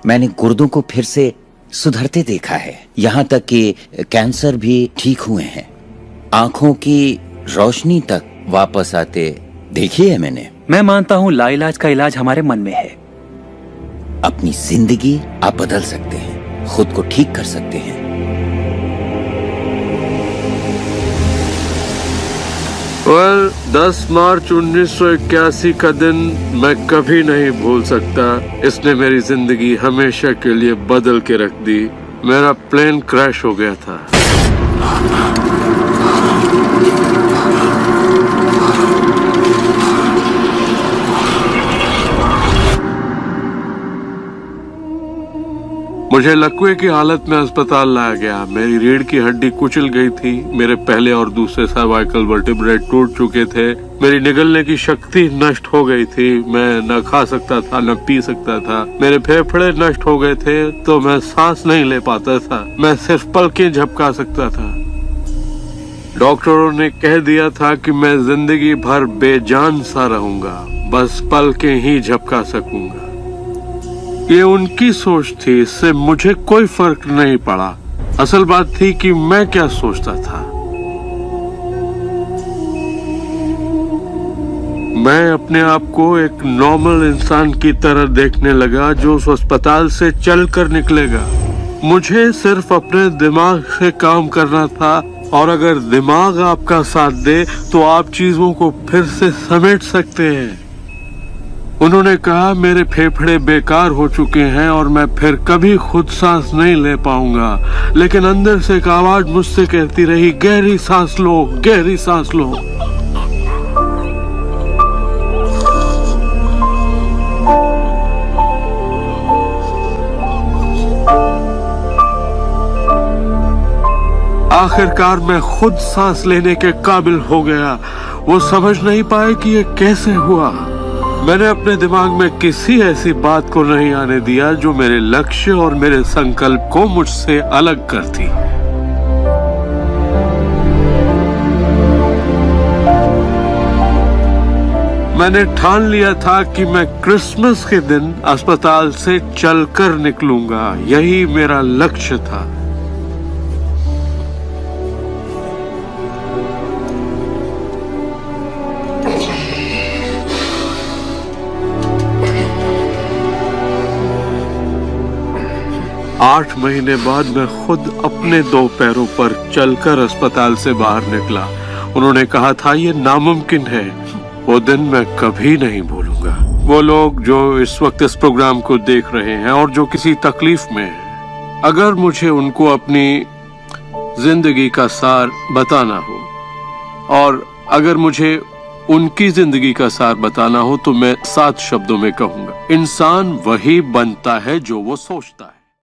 मैंने गुर्दों को फिर से सुधरते देखा है, यहाँ तक कि कैंसर भी ठीक हुए हैं। आंखों की रोशनी तक वापस आते देखी है मैंने। मैं मानता हूँ लाइलाज का इलाज हमारे मन में है। अपनी जिंदगी आप बदल सकते हैं, खुद को ठीक कर सकते हैं। well, 10 मार्च 1981 का दिन मैं कभी नहीं भूल सकता। इसने मेरी जिंदगी हमेशा के लिए बदल के रख दी। मेरा प्लेन क्रैश हो गया था। मुझे लकवे की हालत में अस्पताल लाया गया। मेरी रीढ़ की हड्डी कुचल गई थी। मेरे पहले और दूसरे सर्वाइकल वर्टेब्रे टूट चुके थे। मेरी निगलने की शक्ति नष्ट हो गई थी। मैं न खा सकता था, न पी सकता था। मेरे फेफड़े नष्ट हो गए थे तो मैं सांस नहीं ले पाता था। मैं सिर्फ पलकें झपका सकता था। डॉक्टरों ने कह दिया था कि मैं जिंदगी भर बेजान सा रहूंगा, बस पलकें ही झपका सकूंगा। ये उनकी सोच थी, इससे मुझे कोई फर्क नहीं पड़ा। असल बात थी कि मैं क्या सोचता था। मैं अपने आप को एक नॉर्मल इंसान की तरह देखने लगा जो उस अस्पताल से चलकर निकलेगा। मुझे सिर्फ अपने दिमाग से काम करना था और अगर दिमाग आपका साथ दे तो आप चीजों को फिर से समेट सकते हैं। उन्होंने कहा मेरे फेफड़े बेकार हो चुके हैं और मैं फिर कभी खुद सांस नहीं ले पाऊंगा, लेकिन अंदर से एक आवाज मुझसे कहती रही, गहरी सांस लो, गहरी सांस लो। आखिरकार मैं खुद सांस लेने के काबिल हो गया। वो समझ नहीं पाए कि ये कैसे हुआ। मैंने अपने दिमाग में किसी ऐसी बात को नहीं आने दिया जो मेरे लक्ष्य और मेरे संकल्प को मुझसे अलग करती। मैंने ठान लिया था कि मैं क्रिसमस के दिन अस्पताल से चलकर निकलूंगा। यही मेरा लक्ष्य था। आठ महीने बाद मैं खुद अपने 2 पैरों पर चलकर अस्पताल से बाहर निकला। उन्होंने कहा था ये नामुमकिन है। वो दिन मैं कभी नहीं भूलूंगा। वो लोग जो इस वक्त इस प्रोग्राम को देख रहे हैं और जो किसी तकलीफ में हैं, अगर मुझे उनको अपनी जिंदगी का सार बताना हो और अगर मुझे उनकी जिंदगी का सार बताना हो तो मैं 7 शब्दों में कहूंगा, इंसान वही बनता है जो वो सोचता है।